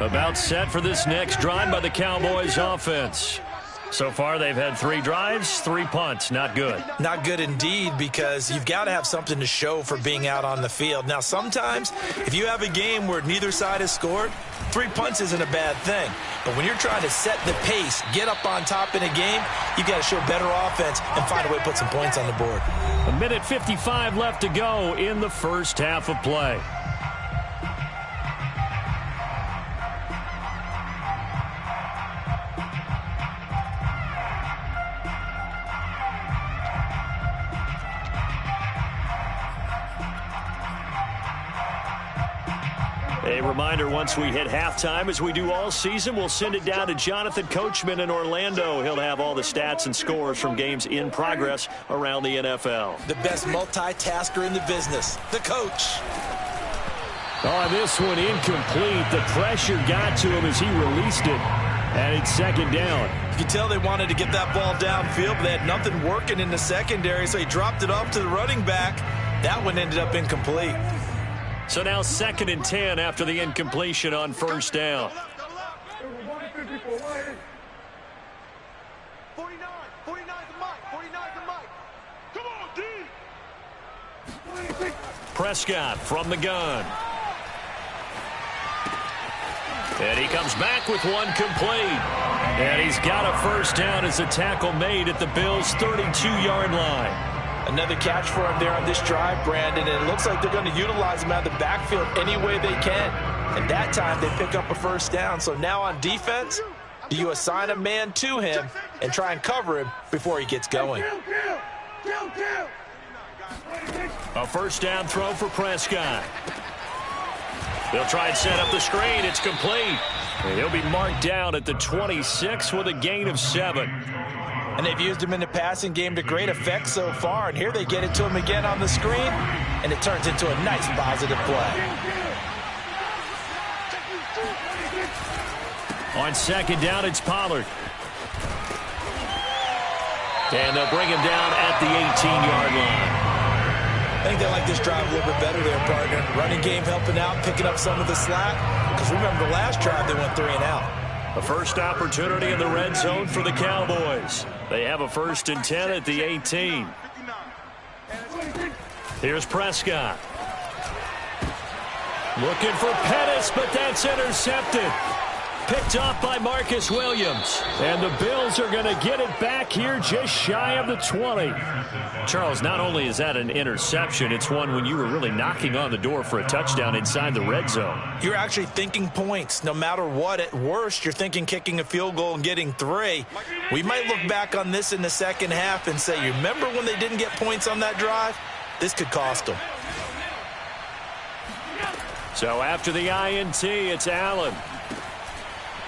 About set for this next drive by the Cowboys offense. So far, they've had 3 drives, 3 punts. Not good. Not good indeed, because you've got to have something to show for being out on the field. Now, sometimes, if you have a game where neither side has scored, 3 punts isn't a bad thing. But when you're trying to set the pace, get up on top in a game, you've got to show better offense and find a way to put some points on the board. 1:55 left to go in the first half of play. A reminder, once we hit halftime, as we do all season, we'll send it down to Jonathan Coachman in Orlando. He'll have all the stats and scores from games in progress around the NFL. The best multitasker in the business, the coach. Oh, this one incomplete. The pressure got to him as he released it. And it's second down. You can tell they wanted to get that ball downfield, but they had nothing working in the secondary, so he dropped it off to the running back. That one ended up incomplete. So now 2nd and 10 after the incompletion on first down. 49 the mic. Come on, D. Prescott from the gun. And he comes back with one complete. And he's got a first down as a tackle made at the Bills' 32-yard line. Another catch for him there on this drive, Brandon, and it looks like they're going to utilize him out of the backfield any way they can. And that time they pick up a first down. So now on defense, do you assign a man to him and try and cover him before he gets going? A first down throw for Prescott. They'll try and set up the screen. It's complete. And he'll be marked down at the 26 with a gain of 7. And they've used him in the passing game to great effect so far. And here they get it to him again on the screen, and it turns into a nice positive play. On second down, it's Pollard. And they'll bring him down at the 18-yard line. I think they like this drive a little bit better there, partner. Running game helping out, picking up some of the slack. Because remember, the last drive they went 3 and out. A first opportunity in the red zone for the Cowboys. They have a 1st and 10 at the 18. Here's Prescott. Looking for Pettis, but that's intercepted. Picked off by Marcus Williams. And the Bills are going to get it back here just shy of the 20. Charles, not only is that an interception, it's one when you were really knocking on the door for a touchdown inside the red zone. You're actually thinking points. No matter what, at worst, you're thinking kicking a field goal and getting 3. We might look back on this in the second half and say, you remember when they didn't get points on that drive? This could cost them. So after the INT, it's Allen.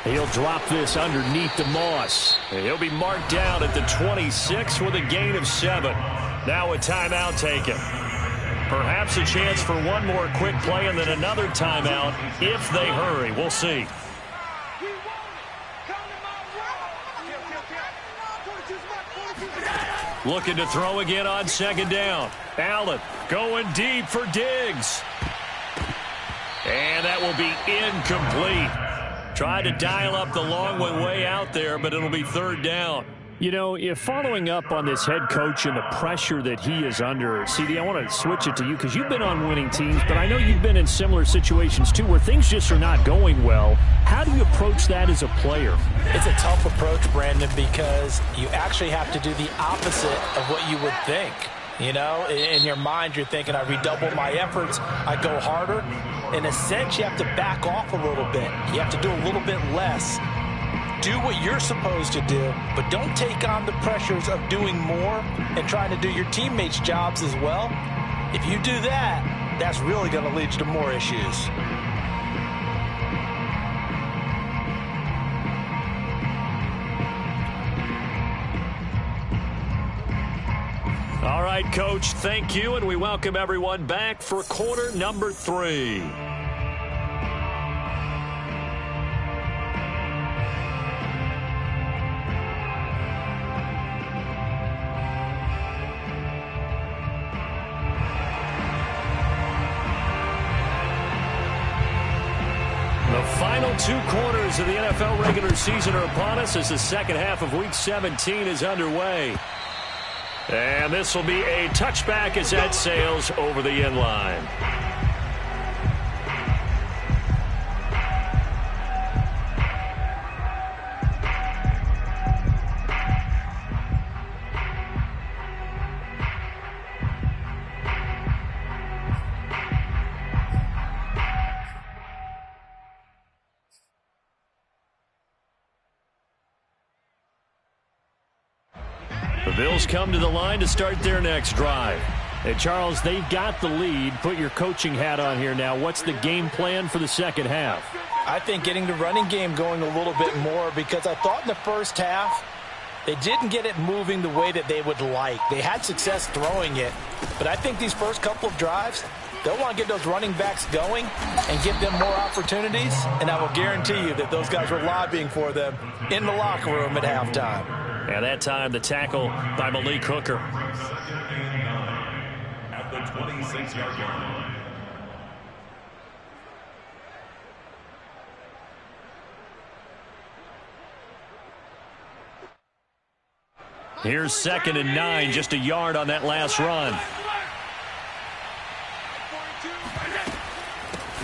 He'll drop this underneath the Moss. He'll be marked down at the 26 with a gain of 7. Now a timeout taken. Perhaps a chance for one more quick play and then another timeout if they hurry. We'll see. Looking to throw again on second down. Allen going deep for Diggs. And that will be incomplete. Tried to dial up the long one way out there, but it'll be 3rd down. You know, if following up on this head coach and the pressure that he is under, CD, I want to switch it to you because you've been on winning teams, but I know you've been in similar situations too where things just are not going well. How do you approach that as a player? It's a tough approach, Brandon, because you actually have to do the opposite of what you would think. You know, in your mind, you're thinking, I redouble my efforts, I go harder. In a sense, you have to back off a little bit. You have to do a little bit less. Do what you're supposed to do, but don't take on the pressures of doing more and trying to do your teammates' jobs as well. If you do that, that's really going to lead to more issues. All right, Coach, thank you, and we welcome everyone back for quarter number 3. The final final 2 quarters of the NFL regular season are upon us as the second half of Week 17 is underway. And this will be a touchback as that sails over the end line. The Bills come to the line to start their next drive. Hey, Charles, they've got the lead. Put your coaching hat on here now. What's the game plan for the second half? I think getting the running game going a little bit more, because I thought in the first half they didn't get it moving the way that they would like. They had success throwing it, but I think these first couple of drives, they'll want to get those running backs going and give them more opportunities, and I will guarantee you that those guys were lobbying for them in the locker room at halftime. And that time, the tackle by Malik Hooker. At the 26-yard line. Here's 2nd and 9, just a yard on that last run.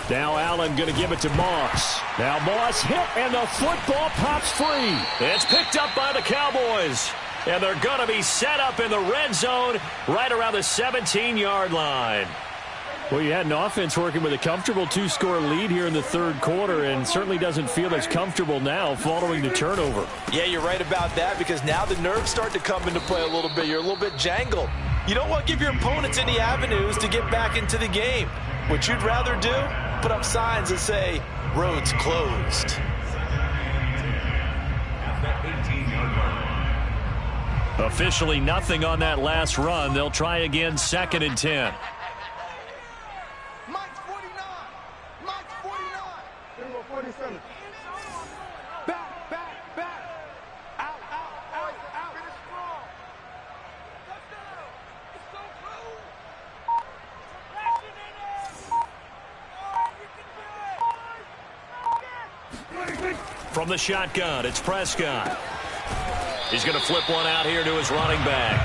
Now Allen going to give it to Moss. Now Moss hit, and the football pops free. It's picked up by the Cowboys. And they're going to be set up in the red zone right around the 17-yard line. Well, you had an offense working with a comfortable 2-score lead here in the third quarter, and certainly doesn't feel as comfortable now following the turnover. Yeah, you're right about that, because now the nerves start to come into play a little bit. You're a little bit jangled. You don't want to give your opponents any avenues to get back into the game. What you'd rather do, put up signs that say, roads closed. Officially nothing on that last run. They'll try again, 2nd and 10. Mike's 49. Mike's 49. Here we go, 47. Back, back, back. Out, out, out, out. Finish strong. Touchdown. It's so close. Flashing in it. From the shotgun, it's Prescott. He's going to flip one out here to his running back.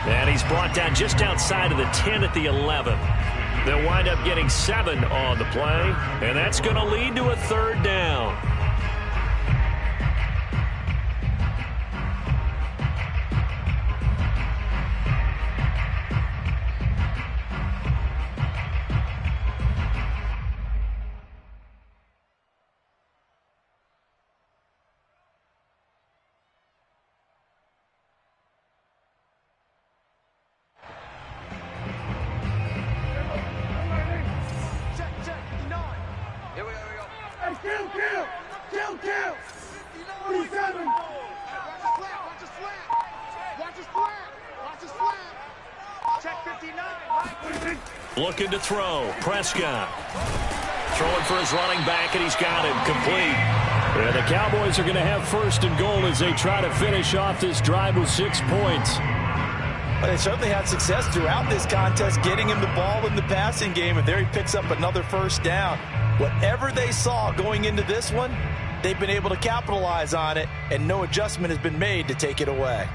And he's brought down just outside of the 10 at the 11. They'll wind up getting 7 on the play, and that's going to lead to a 3rd down. Looking to throw. Prescott. Throwing for his running back, and he's got him complete. And the Cowboys are going to have 1st and goal as they try to finish off this drive with 6 points. Well, they certainly had success throughout this contest, getting him the ball in the passing game, and there he picks up another 1st down. Whatever they saw going into this one, they've been able to capitalize on it, and no adjustment has been made to take it away.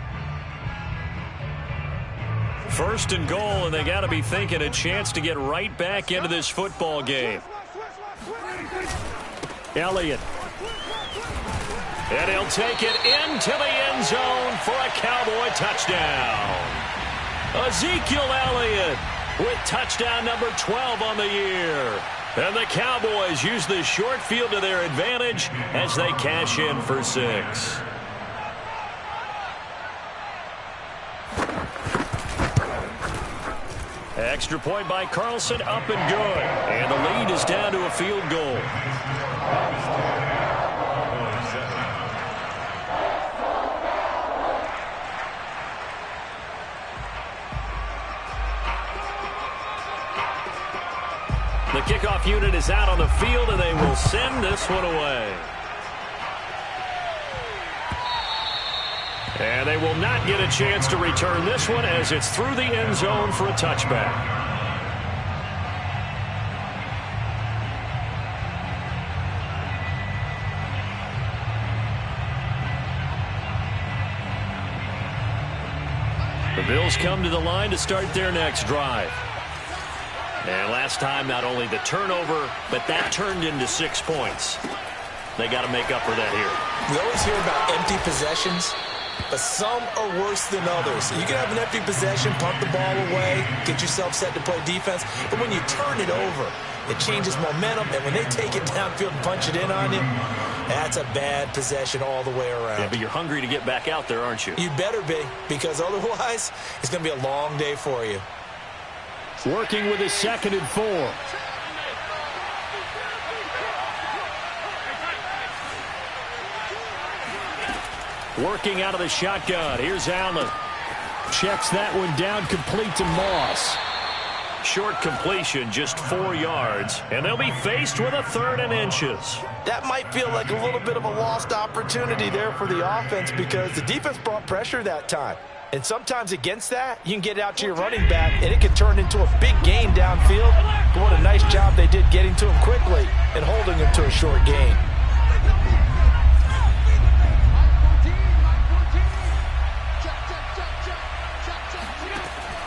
1st and goal, and they got to be thinking a chance to get right back into this football game. Elliott. And he'll take it into the end zone for a Cowboy touchdown. Ezekiel Elliott with touchdown number 12 on the year. And the Cowboys use the short field to their advantage as they cash in for 6. Extra point by Carlson, up and good. And the lead is down to a field goal. The kickoff unit is out on the field, and they will send this one away. And they will not get a chance to return this one as it's through the end zone for a touchback. The Bills come to the line to start their next drive. And last time, not only the turnover, but that turned into 6 points. They got to make up for that here. We always hear about empty possessions, but some are worse than others. You can have an empty possession, punt the ball away, get yourself set to play defense, but when you turn it over, it changes momentum, and when they take it downfield and punch it in on you, that's a bad possession all the way around. Yeah, but you're hungry to get back out there, aren't you? You better be, because otherwise, it's going to be a long day for you. Working with his 2nd and 4. Working out of the shotgun. Here's Allen. Checks that one down, complete to Moss. Short completion, just 4 yards. And they'll be faced with a 3rd and inches. That might feel like a little bit of a lost opportunity there for the offense because the defense brought pressure that time. And sometimes against that, you can get out to your running back, and it can turn into a big gain downfield. But what a nice job they did getting to him quickly and holding him to a short gain.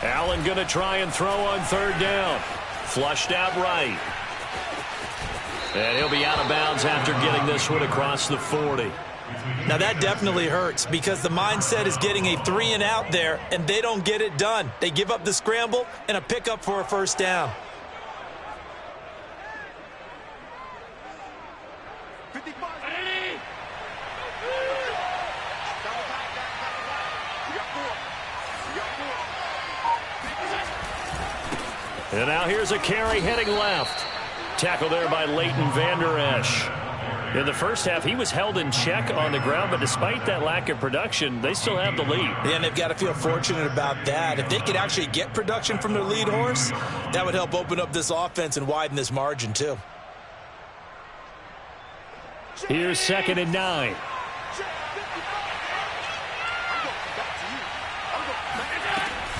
Allen going to try and throw on 3rd down. Flushed out right. And he'll be out of bounds after getting this one across the 40. Now that definitely hurts because the mindset is getting a 3-and-out there, and they don't get it done. They give up the scramble and a pickup for a 1st down. 55. And now here's a carry heading left. Tackle there by Leighton Vander Esch. In the first half, he was held in check on the ground, but despite that lack of production, they still have the lead. Yeah, and they've got to feel fortunate about that. If they could actually get production from their lead horse, that would help open up this offense and widen this margin, too. Here's 2nd and 9.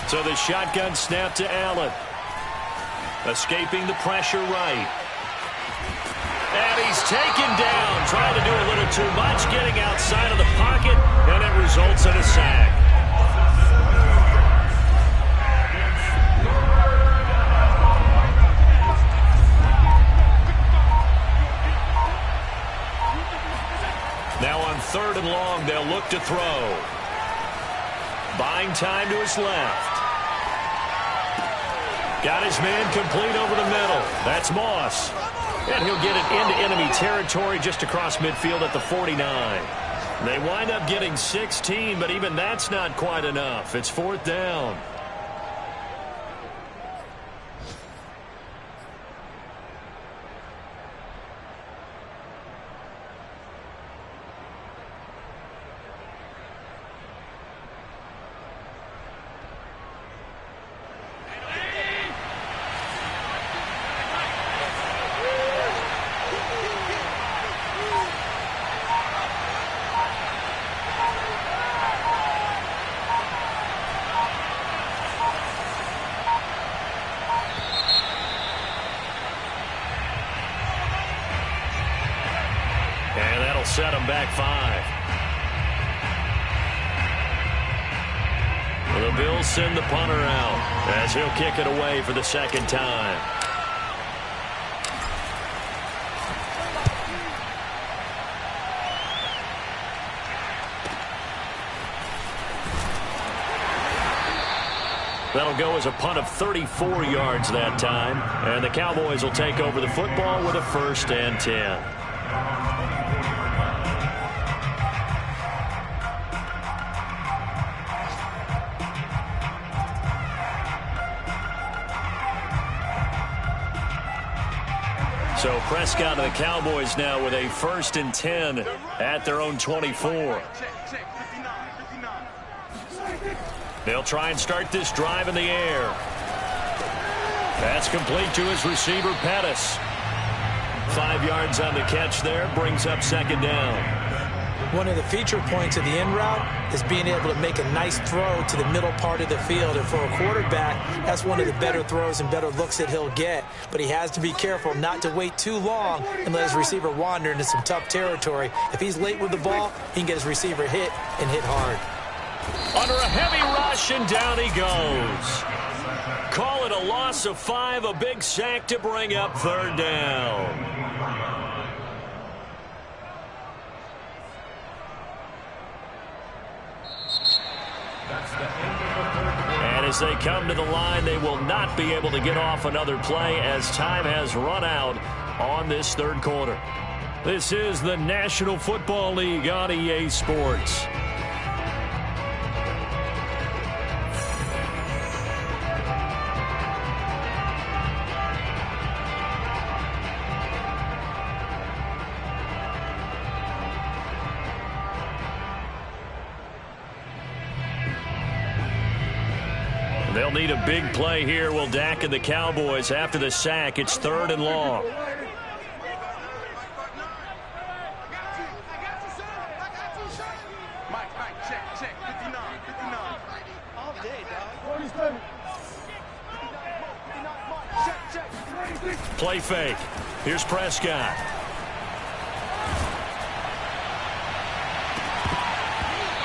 So the shotgun snap to Allen. Escaping the pressure right. And he's taken down, trying to do a little too much, getting outside of the pocket, and it results in a sack. Now on 3rd and long, they'll look to throw. Buying time to his left. Got his man complete over the middle. That's Moss. And he'll get it into enemy territory just across midfield at the 49. They wind up getting 16, but even that's not quite enough. It's 4th down. And that'll set them back 5. The Bills send the punter out as he'll kick it away for the 2nd time. That'll go as a punt of 34 yards that time. And the Cowboys will take over the football with a 1st and 10. So Prescott and the Cowboys now with a 1st and 10 at their own 24. They'll try and start this drive in the air. That's complete to his receiver, Pettis. 5 yards on the catch there, brings up 2nd down. One of the feature points of the in route is being able to make a nice throw to the middle part of the field. And for a quarterback, that's one of the better throws and better looks that he'll get. But he has to be careful not to wait too long and let his receiver wander into some tough territory. If he's late with the ball, he can get his receiver hit and hit hard. Under a heavy rush, and down he goes. Call it a loss of 5, a big sack to bring up third down. And as they come to the line, they will not be able to get off another play as time has run out on this third quarter. This is the National Football League on EA Sports. They'll need a big play here. Will Dak and the Cowboys after the sack. It's 3rd and long. Play fake. Here's Prescott.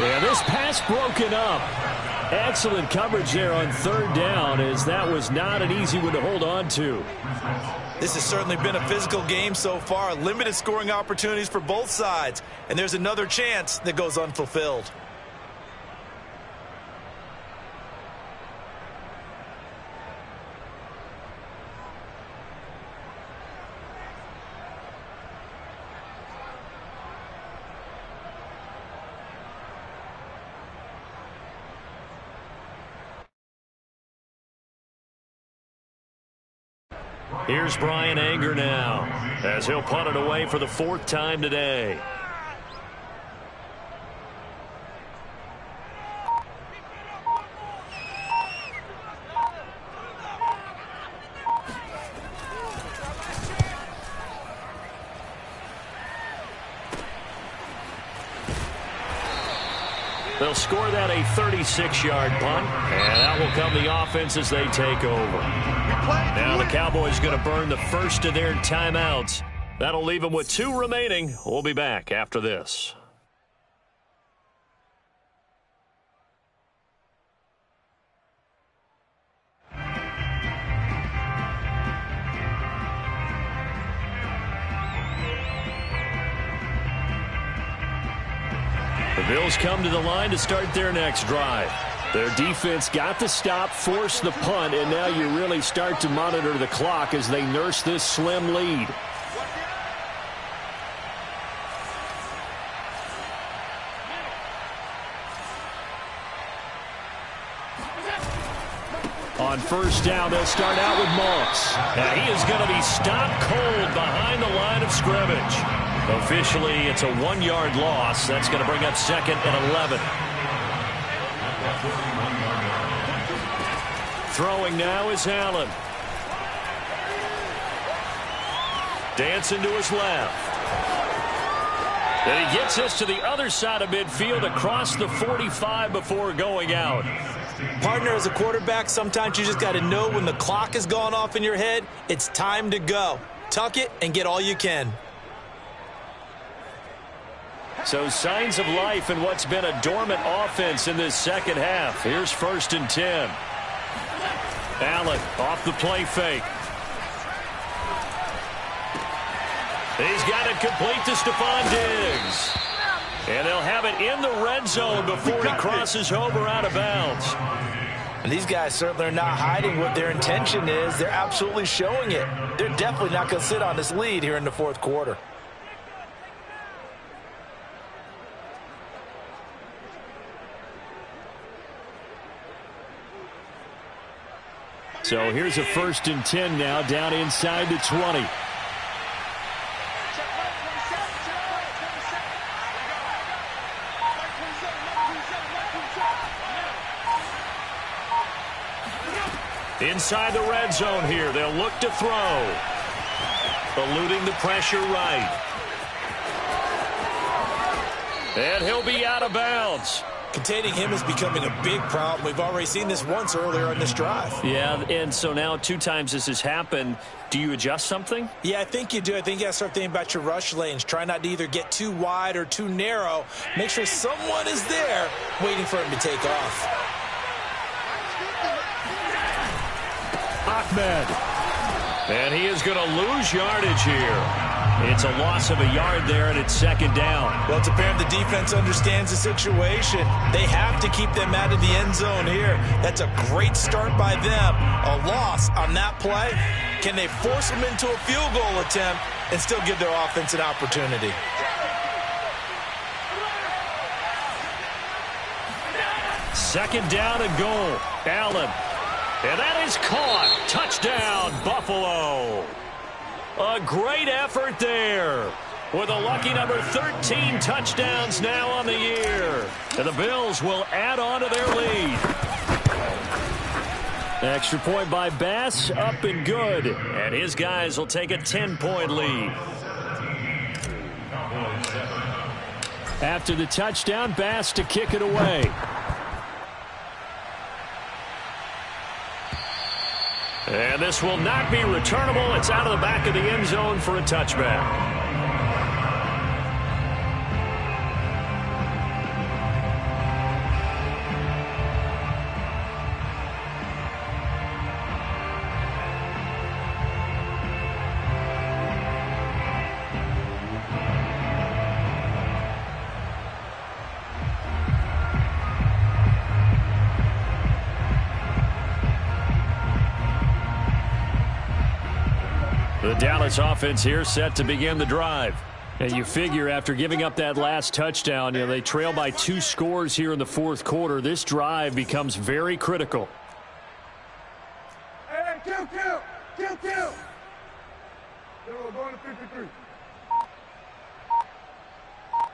And this pass broken up. Excellent coverage there on 3rd down, as that was not an easy one to hold on to. This has certainly been a physical game so far. Limited scoring opportunities for both sides. And there's another chance that goes unfulfilled. Here's Brian Anger now, as he'll punt it away for the 4th time today. They'll score that a 36-yard punt, and that will come the offense as they take over. Now the Cowboys going to burn the first of their timeouts. That'll leave them with 2 remaining. We'll be back after this. The Bills come to the line to start their next drive. Their defense got the stop, forced the punt, and now you really start to monitor the clock as they nurse this slim lead. On 1st down, they'll start out with Moss. Now he is going to be stopped cold behind the line of scrimmage. Officially, it's a 1-yard loss. That's going to bring up 2nd and 11. Throwing now is Allen. Dancing to his left. And he gets us to the other side of midfield across the 45 before going out. Partner, as a quarterback, sometimes you just got to know when the clock has gone off in your head, it's time to go. Tuck it and get all you can. So signs of life in what's been a dormant offense in this second half. Here's 1st and 10. Allen off the play fake. He's got it complete to Stephon Diggs. And they'll have it in the red zone before he crosses over out of bounds. And these guys certainly are not hiding what their intention is. They're absolutely showing it. They're definitely not going to sit on this lead here in the 4th quarter. So here's a 1st and 10 now, down inside the 20. Inside the red zone here, they'll look to throw. Eluding the pressure right. And he'll be out of bounds. Containing him is becoming a big problem. We've already seen this once earlier in this drive. Yeah, and so now 2 times this has happened. Do you adjust something? Yeah, I think you do. I think you got to start thinking about your rush lanes. Try not to either get too wide or too narrow. Make sure someone is there waiting for him to take off. Ahmed. And he is going to lose yardage here. It's a loss of a yard there, and it's 2nd down. Well, it's apparent the defense understands the situation. They have to keep them out of the end zone here. That's a great start by them. A loss on that play. Can they force them into a field goal attempt and still give their offense an opportunity? Second down and goal. Allen. And that is caught. Touchdown, Buffalo. A great effort there. With a lucky number 13 touchdowns now on the year. And the Bills will add on to their lead. Extra point by Bass, up and good. And his guys will take a 10-point lead. After the touchdown, Bass to kick it away. And this will not be returnable. It's out of the back of the end zone for a touchback. The Dallas offense here set to begin the drive. And you figure after giving up that last touchdown, they trail by 2 scores here in the 4th quarter. This drive becomes very critical. Hey, kill. We're going to 53.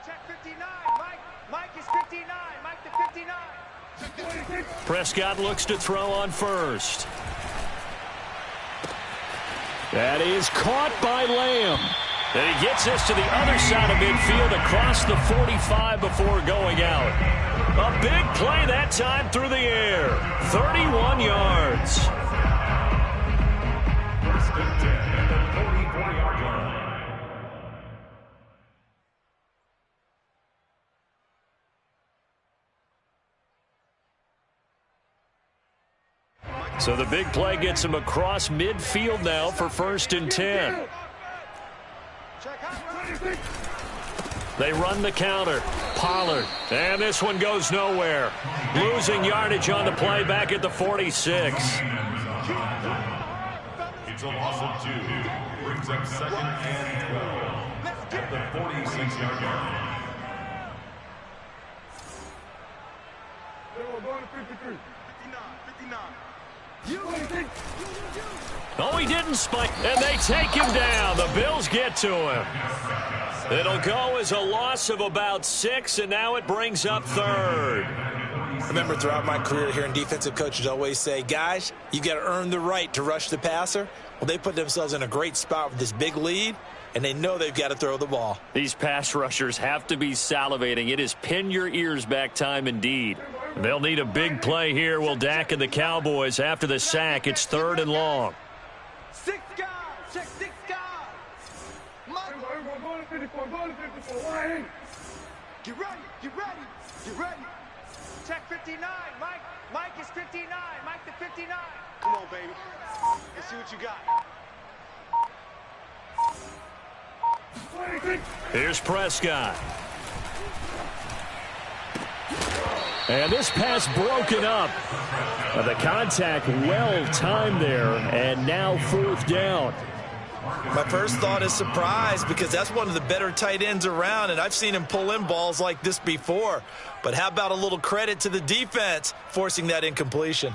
Check 59, Mike. Mike is 59. Mike to 59. Prescott looks to throw on first. That is caught by Lamb. And he gets this to the other side of midfield across the 45 before going out. A big play that time through the air. 31 yards. So the big play gets him across midfield now for 1st and 10. They run the counter. Pollard. And this one goes nowhere. Losing yardage on the play back at the 46. It's a loss of 2. Brings up 2nd and 12 at the 46-yard line. We're going to 53. 59. Oh, he didn't spike, and they take him down. The Bills get to him. It'll go as a loss of about 6, and now it brings up 3rd. I remember throughout my career hearing defensive coaches always say, guys, you got to earn the right to rush the passer. Well, they put themselves in a great spot with this big lead, and they know they've got to throw the ball. These pass rushers have to be salivating. It is pin your ears back time indeed. They'll need a big play here. Will Dak and the Cowboys after the sack. It's 3rd and long. 6 guys. Check 6 guys. Mike. We're going to 54. Get ready. Check 59, Mike. Mike is 59. Mike to 59. Come on, baby. Let's see what you got. Here's Prescott. And this pass broken up. The contact well timed there, and now 4th down. My first thought is surprise because that's one of the better tight ends around, and I've seen him pull in balls like this before. But how about a little credit to the defense forcing that incompletion?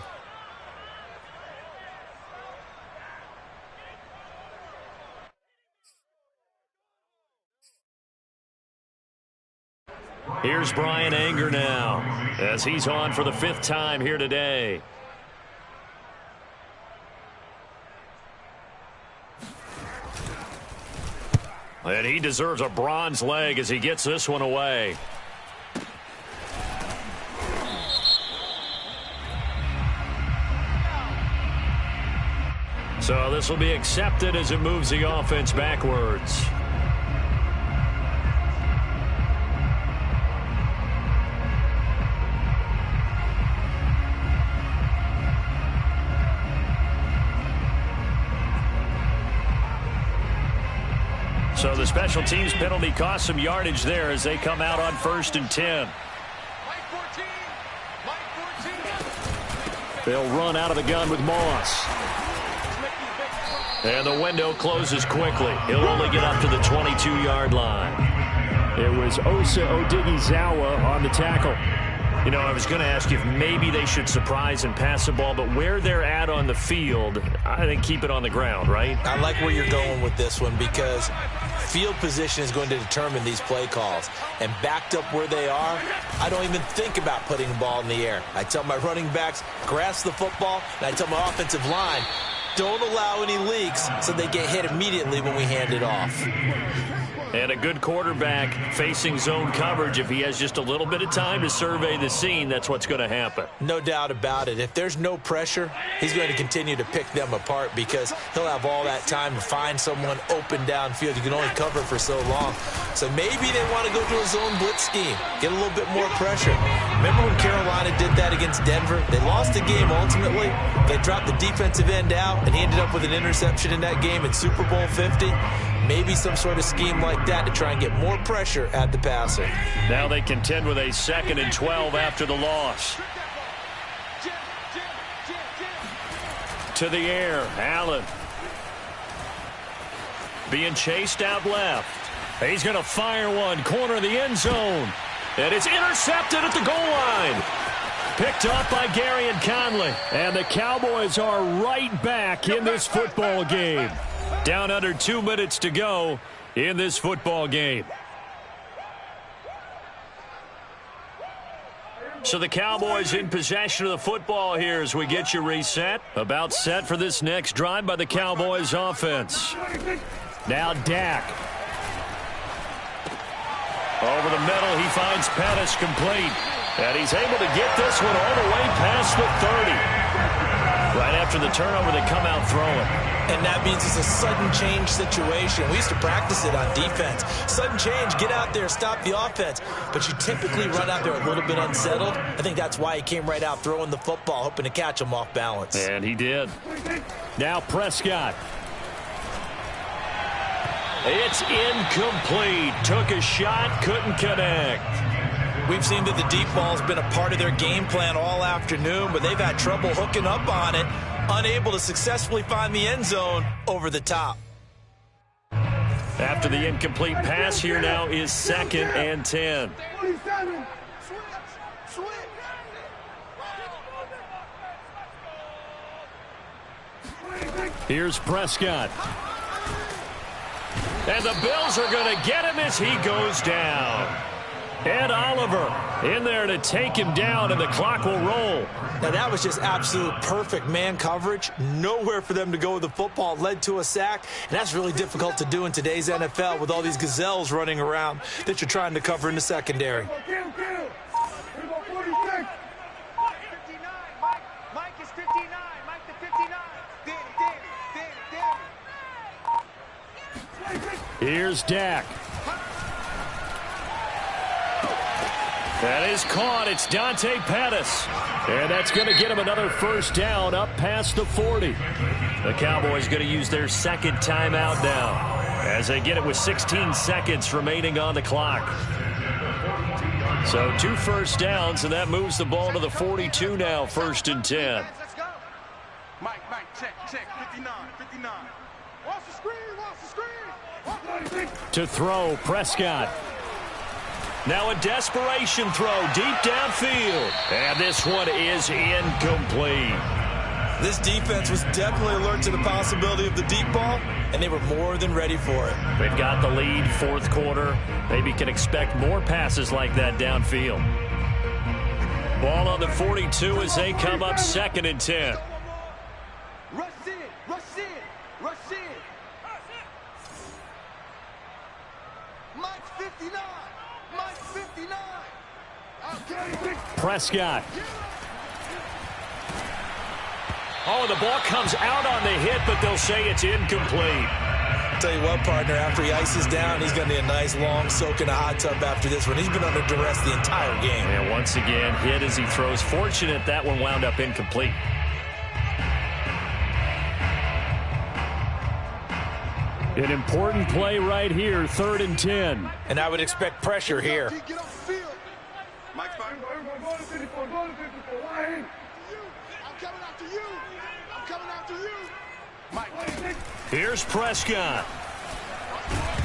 Here's Brian Anger now as he's on for the 5th time here today. And he deserves a bronze leg as he gets this one away. So this will be accepted as it moves the offense backwards. So the special teams penalty cost some yardage there as they come out on 1st and 10. They'll run out of the gun with Moss. And the window closes quickly. He'll only get up to the 22-yard line. It was Osa Odighizuwa on the tackle. You know, I was going to ask you if maybe they should surprise and pass the ball, but where they're at on the field, I think keep it on the ground, right? I like where you're going with this one because field position is going to determine these play calls. And backed up where they are, I don't even think about putting the ball in the air. I tell my running backs, grasp the football, and I tell my offensive line, don't allow any leaks so they get hit immediately when we hand it off. And a good quarterback facing zone coverage, if he has just a little bit of time to survey the scene, that's what's going to happen. No doubt about it. If there's no pressure, he's going to continue to pick them apart because he'll have all that time to find someone open downfield. You can only cover for so long. So maybe they want to go to a zone blitz scheme, get a little bit more pressure. Remember when Carolina did that against Denver? They lost the game ultimately. They dropped the defensive end out, and he ended up with an interception in that game in Super Bowl 50. Maybe some sort of scheme like that to try and get more pressure at the passer. Now they contend with a 2nd and 12 after the loss. To the air, Allen. Being chased out left. He's going to fire one, corner of the end zone. And it's intercepted at the goal line. Picked up by Gary and Conley. And the Cowboys are right back in this football game. Down under 2 minutes to go in this football game. So the Cowboys in possession of the football here as we get you reset. About set for this next drive by the Cowboys offense. Now Dak. Over the middle, he finds Pettis complete. And he's able to get this one all the way past the 30. Right after the turnover, they come out throwing. And that means it's a sudden change situation. We used to practice it on defense. Sudden change, get out there, stop the offense. But you typically run out there a little bit unsettled. I think that's why he came right out throwing the football, hoping to catch him off balance. And he did. Now Prescott. It's incomplete. Took a shot, couldn't connect. We've seen that the deep ball's been a part of their game plan all afternoon, but they've had trouble hooking up on it, unable to successfully find the end zone over the top. After the incomplete pass, here now is 2nd and 10. Here's Prescott. And the Bills are going to get him as he goes down. Ed Oliver in there to take him down, and the clock will roll. Now, that was just absolute perfect man coverage. Nowhere for them to go with the football. Led to a sack, and that's really difficult to do in today's NFL with all these gazelles running around that you're trying to cover in the secondary. Mike is 59. Mike the 59. Here's Dak. That is caught. It's Dante Pettis. And that's going to get him another first down up past the 40. The Cowboys going to use their 2nd timeout now as they get it with 16 seconds remaining on the clock. So 2 first downs, and that moves the ball to the 42 now, 1st and 10. Let's go. Mike, check. 59. Watch the screen. To throw, Prescott. Now a desperation throw deep downfield. And this one is incomplete. This defense was definitely alert to the possibility of the deep ball, and they were more than ready for it. They've got the lead, 4th quarter. Maybe can expect more passes like that downfield. Ball on the 42 as they come up 2nd and 10. Rush in. Mike's 59. Prescott. Oh, the ball comes out on the hit, but they'll say it's incomplete. Tell you what, partner, after he ices down, he's going to need a nice long soak in a hot tub after this one. He's been under duress the entire game. And once again, hit as he throws. Fortunate that one wound up incomplete. An important play right here, 3rd and 10. And I would expect pressure here. Get off the field. Mike's fine. I'm coming after you. I'm coming after you. Mike. Here's Prescott.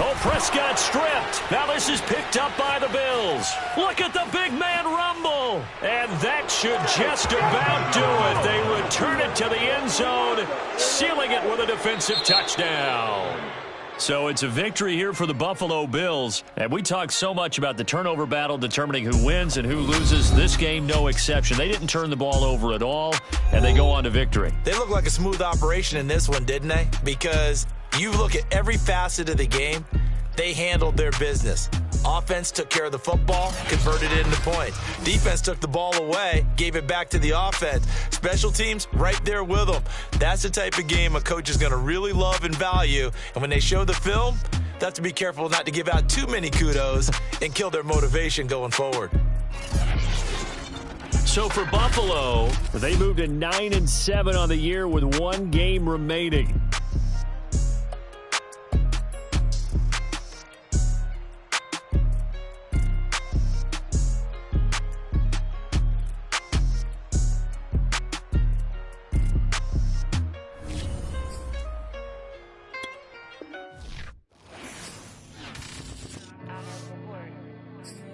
Oh, Prescott stripped. Now this is picked up by the Bills. Look at the big man rumble. And that should just about do it. They return it to the end zone, sealing it with a defensive touchdown. So it's a victory here for the Buffalo Bills. And we talk so much about the turnover battle determining who wins and who loses. This game, no exception. They didn't turn the ball over at all, and they go on to victory. They look like a smooth operation in this one, didn't they? Because you look at every facet of the game, they handled their business. Offense took care of the football, converted it into points. Defense took the ball away, gave it back to the offense. Special teams, right there with them. That's the type of game a coach is going to really love and value. And when they show the film, they have to be careful not to give out too many kudos and kill their motivation going forward. So for Buffalo, They moved to 9-7 on the year with 1 game remaining.